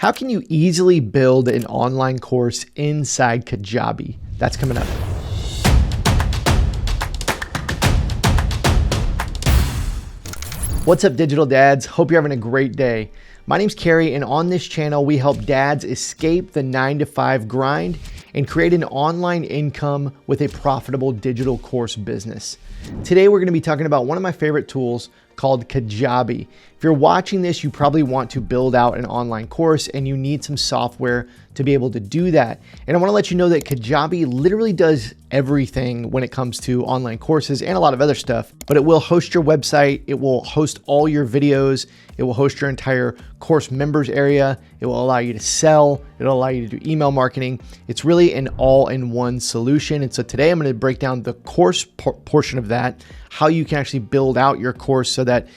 How can you easily build an online course inside Kajabi? That's coming up. What's up, digital dads? Hope you're having a great day. My name's Kerry, and on this channel, we help dads escape the 9-to-5 grind and create an online income with a profitable digital course business. Today, we're gonna be talking about one of my favorite tools called Kajabi. If you're watching this, you probably want to build out an online course and you need some software to be able to do that. And I wanna let you know that Kajabi literally does everything when it comes to online courses and a lot of other stuff, but it will host your website, it will host all your videos, it will host your entire course members area, it will allow you to sell, it'll allow you to do email marketing. It's really an all-in-one solution. And so today I'm gonna break down the course portion of that, how you can actually build out your course so that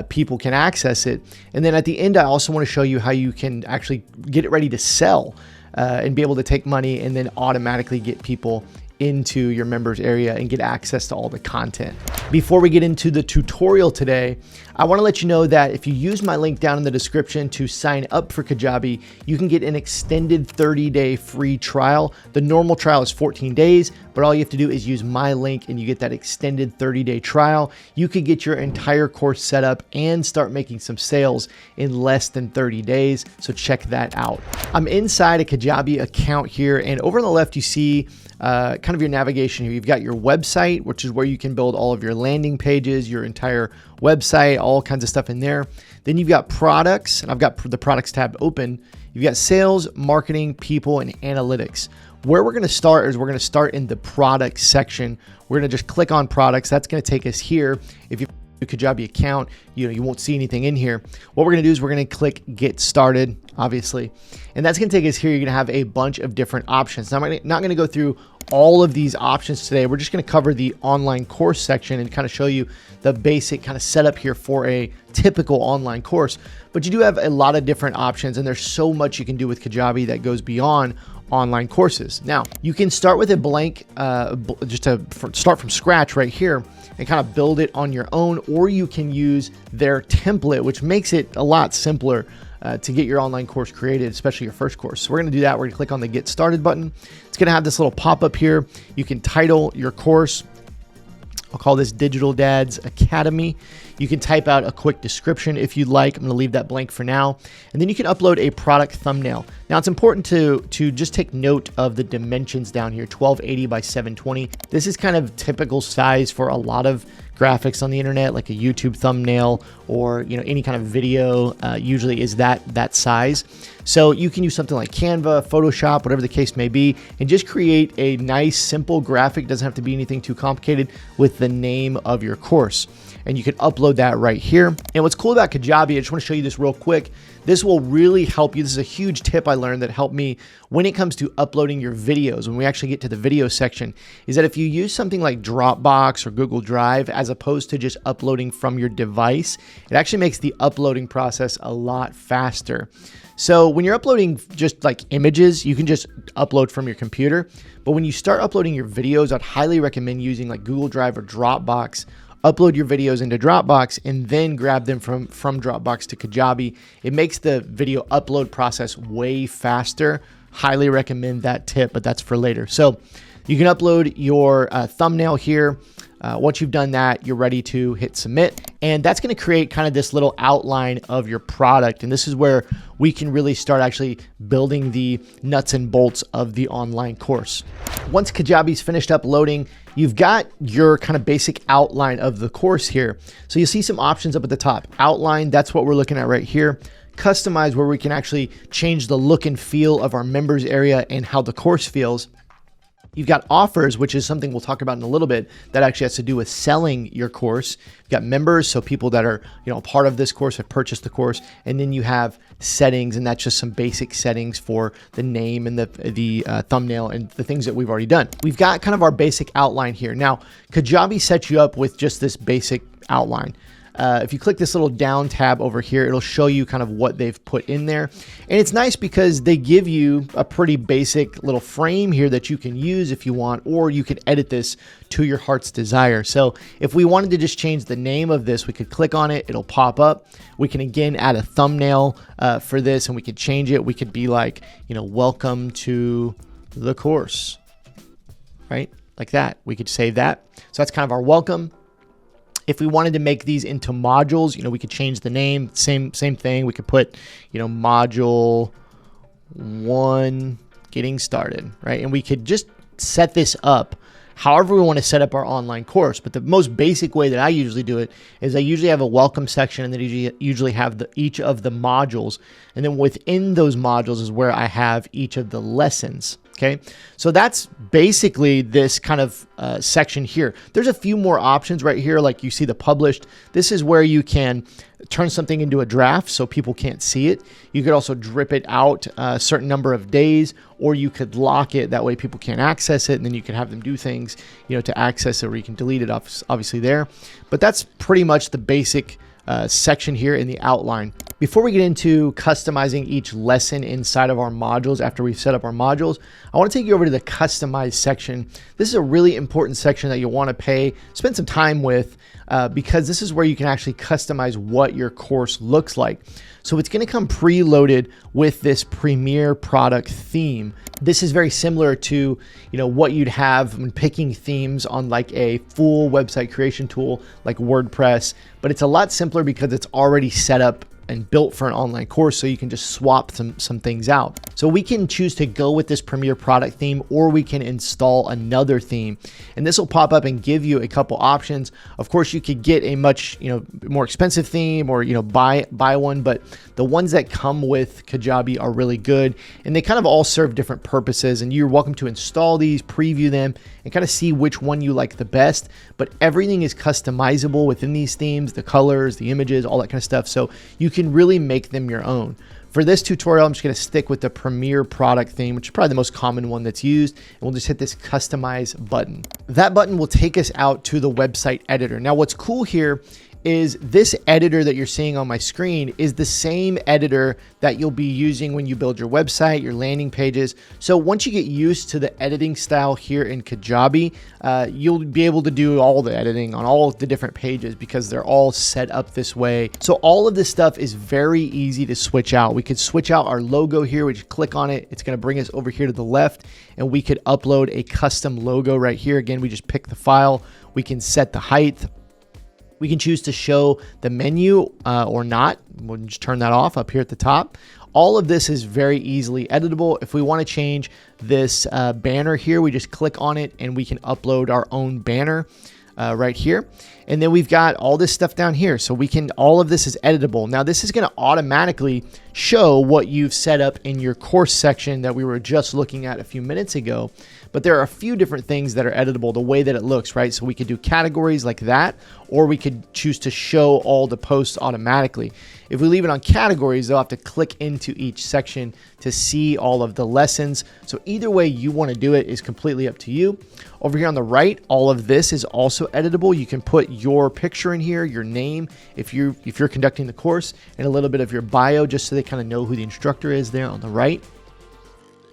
people can access it. And then at the end, I also want to show you how you can actually get it ready to sell and be able to take money and then automatically get people into your members area and get access to all the content. Before we get into the tutorial today, I want to let you know that if you use my link down in the description to sign up for Kajabi, you can get an extended 30-day free trial. The normal trial is 14 days, but all you have to do is use my link and you get that extended 30-day trial. You could get your entire course set up and start making some sales in less than 30 days. So check that out. I'm inside a Kajabi account here, and over on the left, you see kind of your navigation here. You've got your website, which is where you can build all of your landing pages, your entire website, all kinds of stuff in there. Then you've got products, and I've got the products tab open. You've got sales, marketing, people, and analytics. Where we're going to start is we're going to start in the products section. We're going to just click on products. That's going to take us here. If you Kajabi account, you won't see anything in here. What we're gonna do is we're gonna click get started, obviously, and that's gonna take us here. You're gonna have a bunch of different options. Now, I'm not gonna go through all of these options today. We're just gonna cover the online course section and kind of show you the basic kind of setup here for a typical online course. But you do have a lot of different options, and there's so much you can do with Kajabi that goes beyond online courses. Now, you can start with a blank, just to start from scratch right here and kind of build it on your own, or you can use their template, which makes it a lot simpler to get your online course created, especially your first course. So we're gonna do that. We're gonna click on the Get Started button. It's gonna have this little pop-up here. You can title your course. I'll call this Digital Dads Academy. You can type out a quick description if you'd like. I'm gonna leave that blank for now. And then you can upload a product thumbnail. Now, it's important to just take note of the dimensions down here, 1280 by 720. This is kind of typical size for a lot of graphics on the internet, like a YouTube thumbnail or any kind of video usually is that size. So you can use something like Canva, Photoshop, whatever the case may be, and just create a nice, simple graphic. It doesn't have to be anything too complicated with the name of your course. And you can upload that right here. And what's cool about Kajabi, I just want to show you this real quick. This will really help you. This is a huge tip I learned that helped me when it comes to uploading your videos. When we actually get to the video section, is that if you use something like Dropbox or Google Drive, as opposed to just uploading from your device, it actually makes the uploading process a lot faster. So when you're uploading just like images, you can just upload from your computer. But when you start uploading your videos, I'd highly recommend using like Google Drive or Dropbox. Upload your videos into Dropbox and then grab them from Dropbox to Kajabi. It makes the video upload process way faster. Highly recommend that tip, but that's for later. So you can upload your thumbnail here. Once you've done that, you're ready to hit submit. And that's gonna create kind of this little outline of your product. And this is where we can really start actually building the nuts and bolts of the online course. Once Kajabi's finished uploading, you've got your kind of basic outline of the course here. So you'll see some options up at the top. Outline, that's what we're looking at right here. Customize, where we can actually change the look and feel of our members area and how the course feels. You've got offers, which is something we'll talk about in a little bit that actually has to do with selling your course. You've got members, so people that are part of this course have purchased the course. And then you have settings, and that's just some basic settings for the name and the thumbnail and the things that we've already done. We've got kind of our basic outline here. Now, Kajabi sets you up with just this basic outline. if you click this little down tab over here, it'll show you kind of what they've put in there. And it's nice because they give you a pretty basic little frame here that you can use if you want, or you can edit this to your heart's desire. So if we wanted to just change the name of this, we could click on it, it'll pop up. We can again add a thumbnail for this, and we could change it. We could be like, welcome to the course, right? Like that. We could save that. So that's kind of our welcome. If we wanted to make these into modules, we could change the name, same thing. We could put, module 1 getting started, right? And we could just set this up however we want to set up our online course. But the most basic way that I usually do it is I usually have a welcome section, and then usually have each of the modules. And then within those modules is where I have each of the lessons. Okay, so that's basically this kind of section here. There's a few more options right here, like you see the published. This is where you can turn something into a draft so people can't see it. You could also drip it out a certain number of days, or you could lock it. That way people can't access it, and then you can have them do things, to access it, or you can delete it obviously there. But that's pretty much the basic section here in the outline. Before we get into customizing each lesson inside of our modules, after we've set up our modules, I want to take you over to the customize section. This is a really important section that you'll want to spend some time with, because this is where you can actually customize what your course looks like. So it's going to come preloaded with this Premier product theme. This is very similar to, what you'd have when picking themes on like a full website creation tool like WordPress, but it's a lot simpler because it's already set up and built for an online course, so you can just swap some things out. So we can choose to go with this Premier product theme, or we can install another theme, and this will pop up and give you a couple options. Of course, you could get a much more expensive theme, or buy one, but the ones that come with Kajabi are really good, and they kind of all serve different purposes, and you're welcome to install these, preview them, and kind of see which one you like the best. But everything is customizable within these themes, the colors, the images, all that kind of stuff, so you can really make them your own. For this tutorial, I'm just going to stick with the Premier product theme, which is probably the most common one that's used, and we'll just hit this customize button. That button will take us out to the website editor. Now, what's cool here is this editor that you're seeing on my screen is the same editor that you'll be using when you build your website, your landing pages. So once you get used to the editing style here in Kajabi, you'll be able to do all the editing on all of the different pages because they're all set up this way. So all of this stuff is very easy to switch out. We could switch out our logo here. We just click on it. It's going to bring us over here to the left, and we could upload a custom logo right here. Again, we just pick the file. We can set the height. We can choose to show the menu or not. We'll just turn that off up here at the top. All of this is very easily editable. If we want to change this banner here, we just click on it and we can upload our own banner right here. And then we've got all this stuff down here. So all of this is editable. Now this is going to automatically show what you've set up in your course section that we were just looking at a few minutes ago. But there are a few different things that are editable the way that it looks, right? So we could do categories like that, or we could choose to show all the posts automatically. If we leave it on categories, they'll have to click into each section to see all of the lessons. So either way you want to do it is completely up to you. Over here on the right, all of this is also editable. You can put your picture in here, your name, if you're conducting the course, and a little bit of your bio, just so they kind of know who the instructor is there on the right.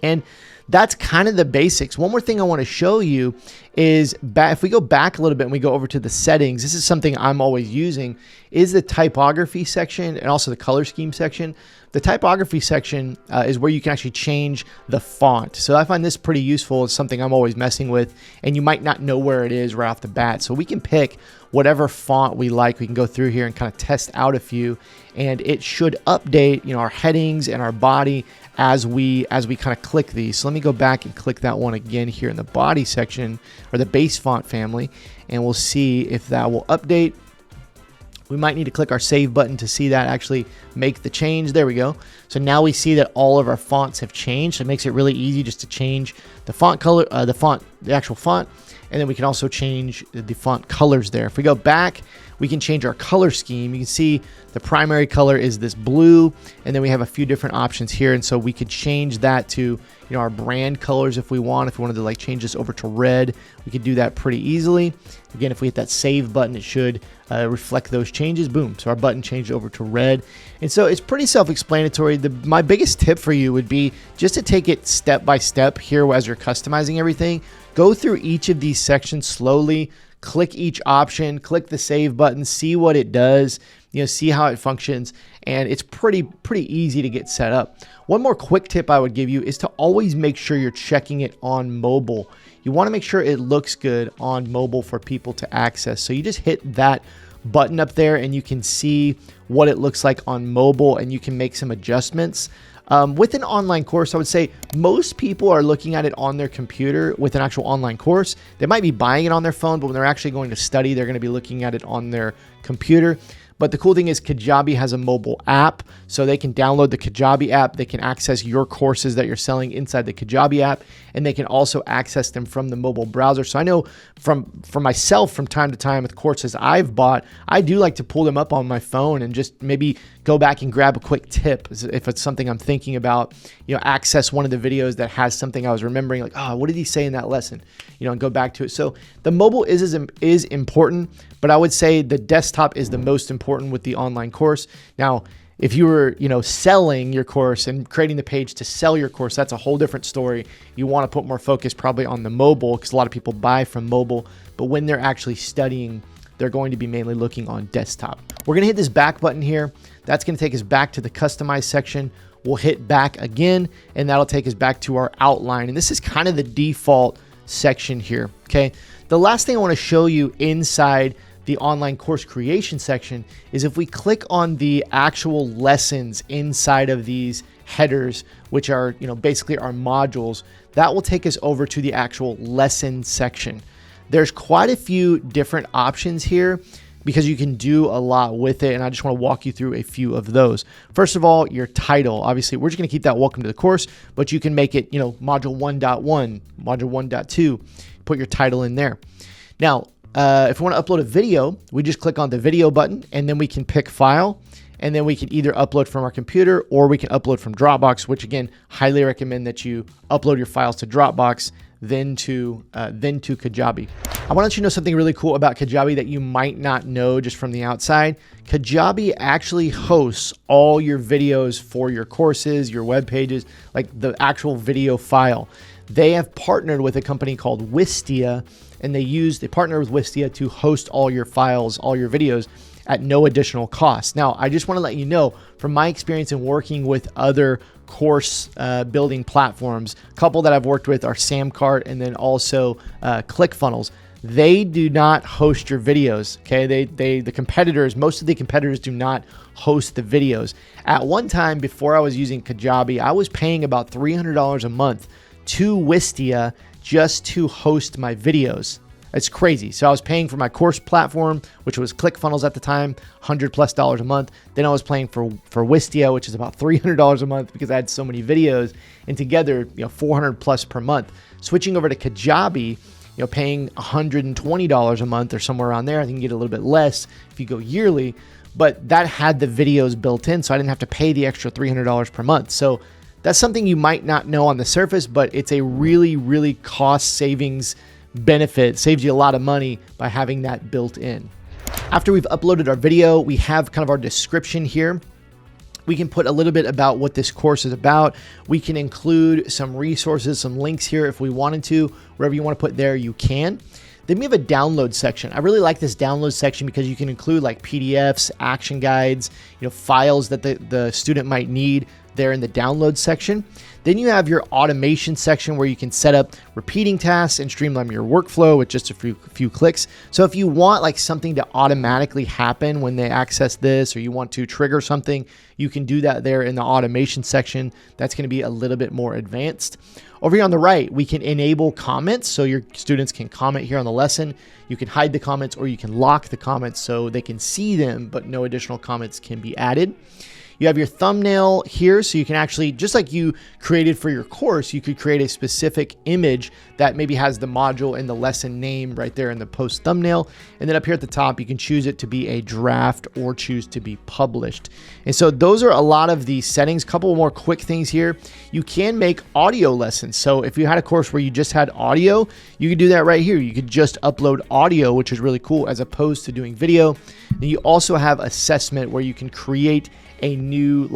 And that's kind of the basics. One more thing I want to show you is if we go back a little bit and we go over to the settings, this is something I'm always using, is the typography section and also the color scheme section. The typography section is where you can actually change the font. So I find this pretty useful. It's something I'm always messing with, and you might not know where it is right off the bat. So we can pick whatever font we like. We can go through here and kind of test out a few, and it should update, our headings and our body as we kind of click these. So let me go back and click that one again here in the body section, or the base font family, and we'll see if that will update. We might need to click our save button to see that actually make the change. There we go. So now we see that all of our fonts have changed. So it makes it really easy just to change the font color, the actual font, and then we can also change the font colors there. If we go back, We can change our color scheme. You can see the primary color is this blue, and then we have a few different options here. And so we could change that to, our brand colors if we want. If we wanted to like change this over to red, we could do that pretty easily. Again, if we hit that save button, it should reflect those changes. Boom. So our button changed over to red. And so it's pretty self-explanatory. My biggest tip for you would be just to take it step by step here as you're customizing everything. Go through each of these sections slowly, click each option, click the save button, see what it does, see how it functions, and it's pretty easy to get set up. One more quick tip I would give you is to always make sure you're checking it on mobile. You want to make sure it looks good on mobile for people to access. So you just hit that button up there and you can see what it looks like on mobile, and you can make some adjustments. With an online course, I would say most people are looking at it on their computer with an actual online course. They might be buying it on their phone, but when they're actually going to study, they're going to be looking at it on their computer. But the cool thing is Kajabi has a mobile app, so they can download the Kajabi app. They can access your courses that you're selling inside the Kajabi app, and they can also access them from the mobile browser. So I know for myself, from time to time with courses I've bought, I do like to pull them up on my phone and just maybe go back and grab a quick tip if it's something I'm thinking about. Access one of the videos that has something I was remembering, like, oh, what did he say in that lesson? And go back to it. So the mobile is important, but I would say the desktop is the most important with the online course. Now, if you were, selling your course and creating the page to sell your course, that's a whole different story. You want to put more focus probably on the mobile, because a lot of people buy from mobile, but when they're actually studying, they're going to be mainly looking on desktop. We're going to hit this back button here. That's going to take us back to the customize section. We'll hit back again, and that'll take us back to our outline. And this is kind of the default section here. Okay. The last thing I want to show you inside the online course creation section is if we click on the actual lessons inside of these headers, which are, basically our modules, that will take us over to the actual lesson section. There's quite a few different options here because you can do a lot with it, and I just want to walk you through a few of those. First of all, your title. Obviously, we're just going to keep that welcome to the course, but you can make it, module 1.1, module 1.2, put your title in there. Now, if we want to upload a video, we just click on the video button, and then we can pick file, and then we can either upload from our computer or we can upload from Dropbox, which again, highly recommend that you upload your files to Dropbox, then to Kajabi. I want to let you know something really cool about Kajabi that you might not know just from the outside. Kajabi actually hosts all your videos for your courses, your web pages, like the actual video file. They have partnered with a company called Wistia, and they partner with Wistia to host all your files, all your videos at no additional cost. Now, I just want to let you know from my experience in working with other course building platforms, a couple that I've worked with are Samcart and then also ClickFunnels. They do not host your videos. Okay, the competitors, most of the competitors do not host the videos. At one time, before I was using Kajabi, I was paying about $300 a month to Wistia just to host my videos. It's crazy. So I was paying for my course platform, which was ClickFunnels at the time, $100+ a month. Then I was paying for Wistia, which is about $300 a month because I had so many videos, and together, $400+ per month. Switching over to Kajabi, paying $120 a month or somewhere around there. I think you can get a little bit less if you go yearly, but that had the videos built in, so I didn't have to pay the extra $300 per month. So that's something you might not know on the surface, but it's a really, really cost savings benefit. Saves you a lot of money by having that built in. After we've uploaded our video, we have kind of our description here. We can put a little bit about what this course is about. We can include some resources, some links here if we wanted to. Wherever you want to put there, you can. Then we have a download section. I really like this download section because you can include like PDFs, action guides, files that the student might need there in the download section. Then you have your automation section where you can set up repeating tasks and streamline your workflow with just a few clicks. So if you want like something to automatically happen when they access this, or you want to trigger something, you can do that there in the automation section. That's going to be a little bit more advanced. Over here on the right, we can enable comments. So your students can comment here on the lesson. You can hide the comments or you can lock the comments so they can see them, but no additional comments can be added. You have your thumbnail here, so you can actually, just like you created for your course, you could create a specific image that maybe has the module and the lesson name right there in the post thumbnail. And then up here at the top, you can choose it to be a draft or choose to be published. And so those are a lot of the settings. Couple more quick things here. You can make audio lessons. So if you had a course where you just had audio, you could do that right here. You could just upload audio, which is really cool, as opposed to doing video. Then you also have assessment where you can create a new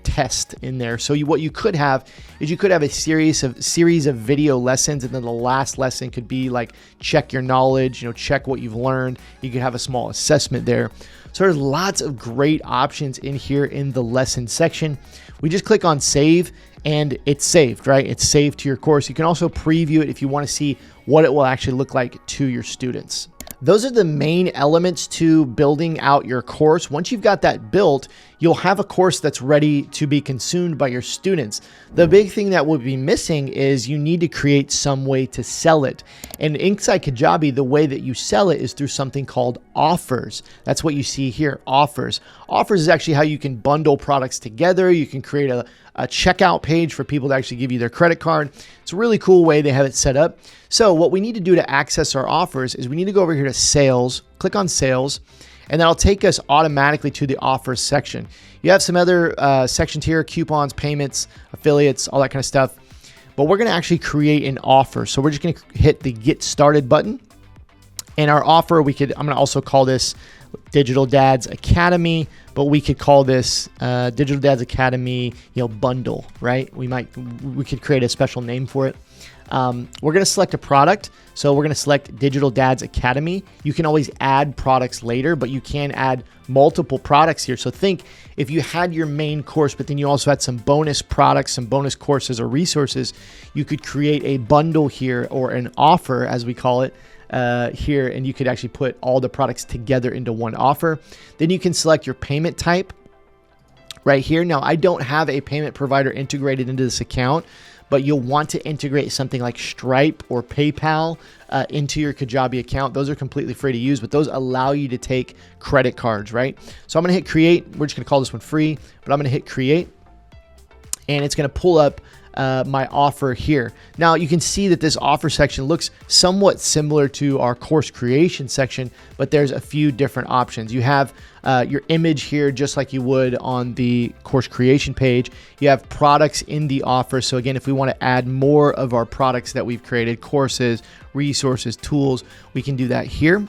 test in there. So what you could have is you could have a series of video lessons, and then the last lesson could be like check your knowledge, check what you've learned. You could have a small assessment there. So there's lots of great options in here in the lesson section. We just click on save and it's saved, right? It's saved to your course. You can also preview it if you want to see what it will actually look like to your students. Those are the main elements to building out your course. Once you've got that built, you'll have a course that's ready to be consumed by your students. The big thing that will be missing is you need to create some way to sell it. And inside Kajabi, the way that you sell it is through something called offers. That's what you see here, offers. Offers is actually how you can bundle products together. You can create a checkout page for people to actually give you their credit card. It's a really cool way they have it set up. So what we need to do to access our offers is we need to go over here to sales, click on sales, and that'll take us automatically to the offers section. You have some other sections here, coupons, payments, affiliates, all that kind of stuff. But we're going to actually create an offer. So we're just going to hit the get started button. And our offer, I'm going to also call this Digital Dads Academy, but we could call this Digital Dads Academy, bundle, right? We could create a special name for it. We're going to select a product. So we're going to select Digital Dads Academy. You can always add products later, but you can add multiple products here. So think if you had your main course, but then you also had some bonus products, some bonus courses or resources, you could create a bundle here, or an offer as we call it, here, and you could actually put all the products together into one offer. Then you can select your payment type right here. Now, I don't have a payment provider integrated into this account, but you'll want to integrate something like Stripe or PayPal into your Kajabi account. Those are completely free to use, but those allow you to take credit cards, right? So I'm going to hit create. We're just going to call this one free, but I'm going to hit create, and it's going to pull up my offer here. Now you can see that this offer section looks somewhat similar to our course creation section, but there's a few different options. You have your image here, just like you would on the course creation page. You have products in the offer. So again, if we want to add more of our products that we've created, courses, resources, tools, we can do that here.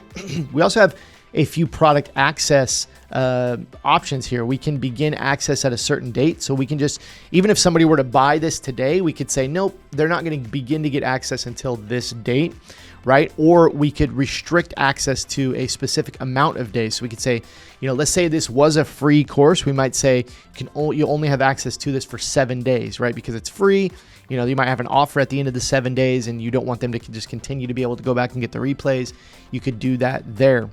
We also have a few product access options here. We can begin access at a certain date. So we can just, even if somebody were to buy this today, we could say, nope, they're not going to begin to get access until this date, right? Or we could restrict access to a specific amount of days. So we could say, let's say this was a free course. We might say you only have access to this for 7 days, right? Because it's free. You might have an offer at the end of the 7 days and you don't want them to just continue to be able to go back and get the replays. You could do that there.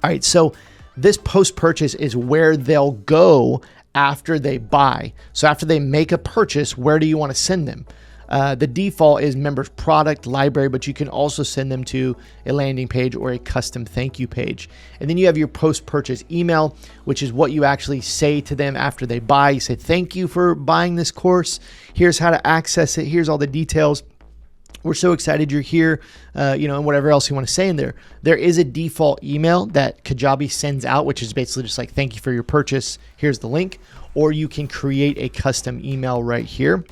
All right, so this post-purchase is where they'll go after they buy. So after they make a purchase, where do you want to send them? The default is members product library, but you can also send them to a landing page or a custom thank you page. And then you have your post-purchase email, which is what you actually say to them after they buy. You say, thank you for buying this course. Here's how to access it. Here's all the details. We're so excited you're here, and whatever else you want to say in there. There is a default email that Kajabi sends out, which is basically just like, thank you for your purchase. Here's the link. Or you can create a custom email right here.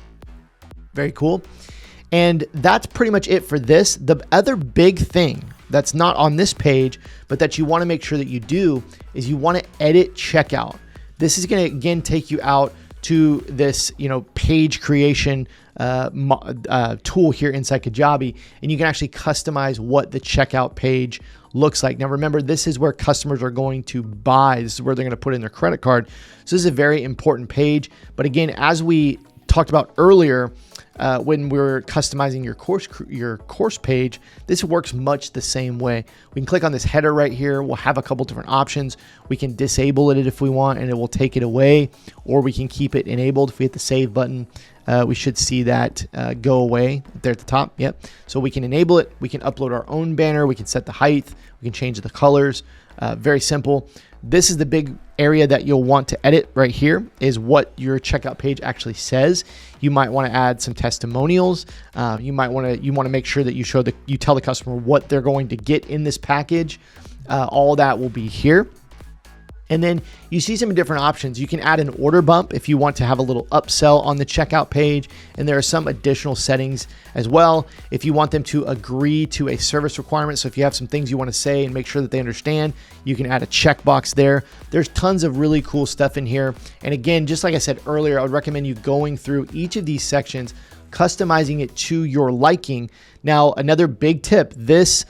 Very cool. And that's pretty much it for this. The other big thing that's not on this page, but that you want to make sure that you do, is you want to edit checkout. This is going to, again, take you out to this, page creation tool here inside Kajabi, and you can actually customize what the checkout page looks like. Now, remember, this is where customers are going to buy. This is where they're going to put in their credit card. So this is a very important page. But again, as we talked about earlier, when we're customizing your course page, this works much the same way. We can click on this header right here. We'll have a couple different options. We can disable it if we want, and it will take it away, or we can keep it enabled. If we hit the save button, we should see that go away there at the top. Yep. So we can enable it. We can upload our own banner. We can set the height. We can change the colors. Very simple. This is the big area that you'll want to edit right here is what your checkout page actually says. You might want to add some testimonials. You want to make sure that you tell the customer what they're going to get in this package. All that will be here. And then you see some different options. You can add an order bump if you want to have a little upsell on the checkout page. And there are some additional settings as well if you want them to agree to a service requirement. So if you have some things you want to say and make sure that they understand, you can add a checkbox there. There's tons of really cool stuff in here. And again, just like I said earlier, I would recommend you going through each of these sections, customizing it to your liking. Now, another big tip, this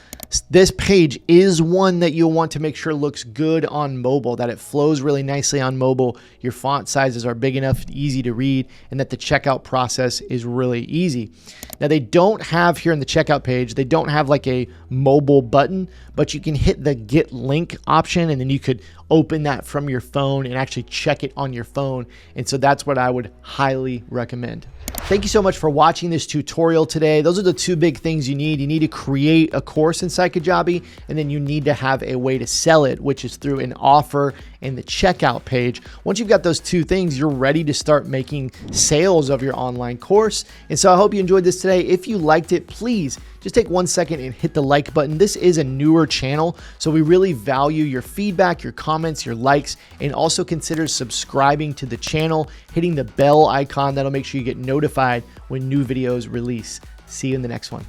page is one that you'll want to make sure looks good on mobile, that it flows really nicely on mobile, your font sizes are big enough, easy to read, and that the checkout process is really easy. Now, they don't have here in the checkout page, they don't have like a mobile button, but you can hit the get link option and then you could open that from your phone and actually check it on your phone. And so that's what I would highly recommend. Thank you so much for watching this tutorial today. Those are the two big things you need. You need to create a course inside Kajabi, and then you need to have a way to sell it, which is through an offer in the checkout page. Once you've got those two things, you're ready to start making sales of your online course. And so I hope you enjoyed this today. If you liked it, please just take 1 second and hit the like button. This is a newer channel, so we really value your feedback, your comments, your likes, and also consider subscribing to the channel, hitting the bell icon. That'll make sure you get notified when new videos release. See you in the next one.